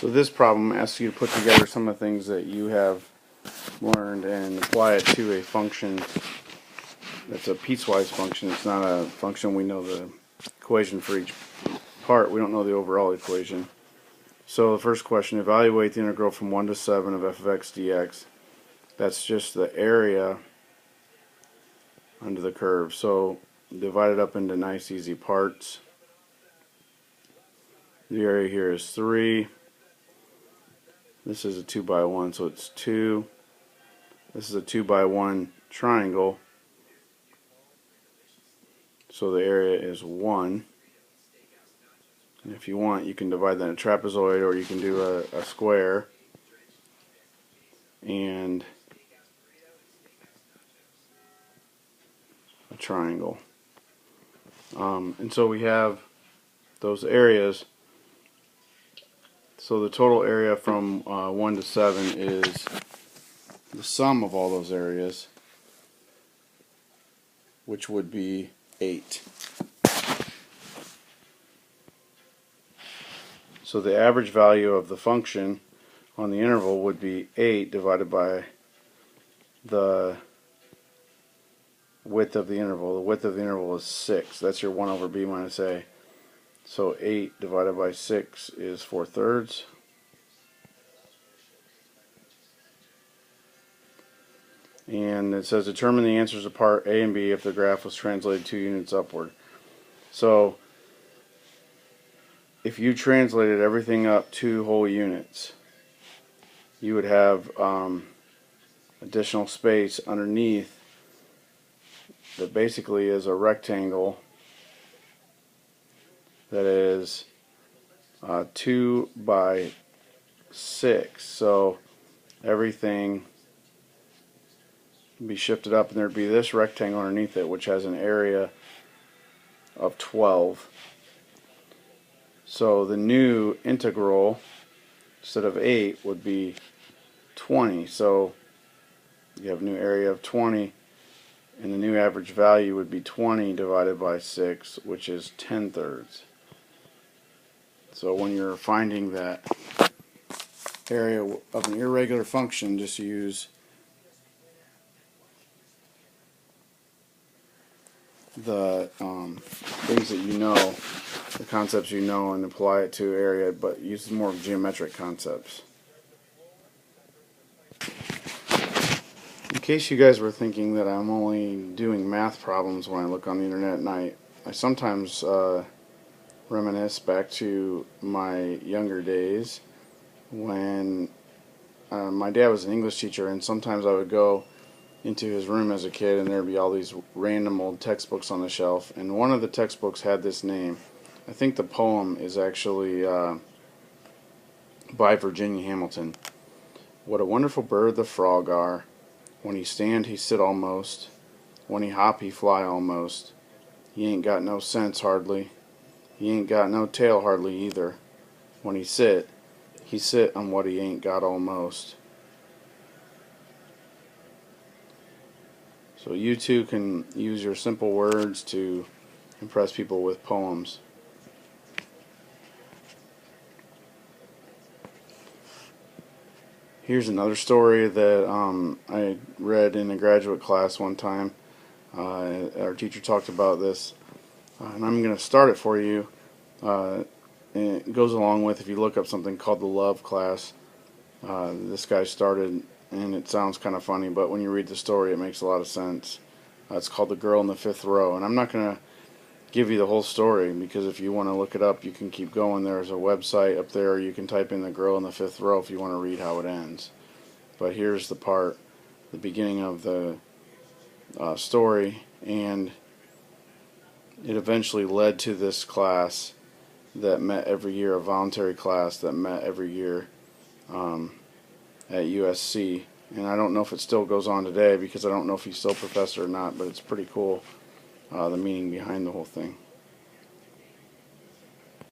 So this problem asks you to put together some of the things that you have learned and apply it to a function that's a piecewise function. It's not a function we know the equation for each part. We don't know the overall equation. So the first question, evaluate the integral from 1 to 7 of f of x dx. That's just the area under the curve. So divide it up into nice easy parts. The area here is 3. This is a 2 by 1, so it's 2. This is a 2 by 1 triangle, so the area is 1. And if you want, you can divide that in a trapezoid, or you can do a square and a triangle. And so we have those areas. So the total area from 1 to 7 is the sum of all those areas, which would be 8. So the average value of the function on the interval would be 8 divided by the width of the interval. The width of the interval is 6. That's your 1 over b minus a. So 8 divided by 6 is 4/3. And it says determine the answers of part A and B if the graph was translated 2 units upward. So if you translated everything up 2 whole units, you would have additional space underneath that basically is a rectangle that is 2 by 6. So everything would be shifted up, and there'd be this rectangle underneath it, which has an area of 12. So the new integral, instead of 8, would be 20. So you have a new area of 20, and the new average value would be 20 divided by 6, which is 10/3. So when you're finding that area of an irregular function, just use the things that you know, the concepts you know, and apply it to area, but use more geometric concepts. In case you guys were thinking that I'm only doing math problems when I look on the internet at night, I sometimes reminisce back to my younger days when my dad was an English teacher, and sometimes I would go into his room as a kid and there'd be all these random old textbooks on the shelf, and one of the textbooks had this name. I think the poem is actually by Virginia Hamilton. What a wonderful bird the frog are. When he stand he sit almost. When he hop he fly almost. He ain't got no sense hardly. He ain't got no tail hardly either. When he sit on what he ain't got almost. So you too can use your simple words to impress people with poems. Here's another story that I read in a graduate class one time. Our teacher talked about this, and I'm going to start it for you. And it goes along with, if you look up something called the Love Class, this guy started, and it sounds kind of funny, but when you read the story it makes a lot of sense. It's called The Girl in the Fifth Row, and I'm not going to give you the whole story, because if you want to look it up you can keep going. There's a website up there, you can type in The Girl in the Fifth Row if you want to read how it ends. But here's the part, the beginning of the story, and it eventually led to this class that met every year, a voluntary class that met every year at USC. And I don't know if it still goes on today, because I don't know if he's still a professor or not, but it's pretty cool, the meaning behind the whole thing.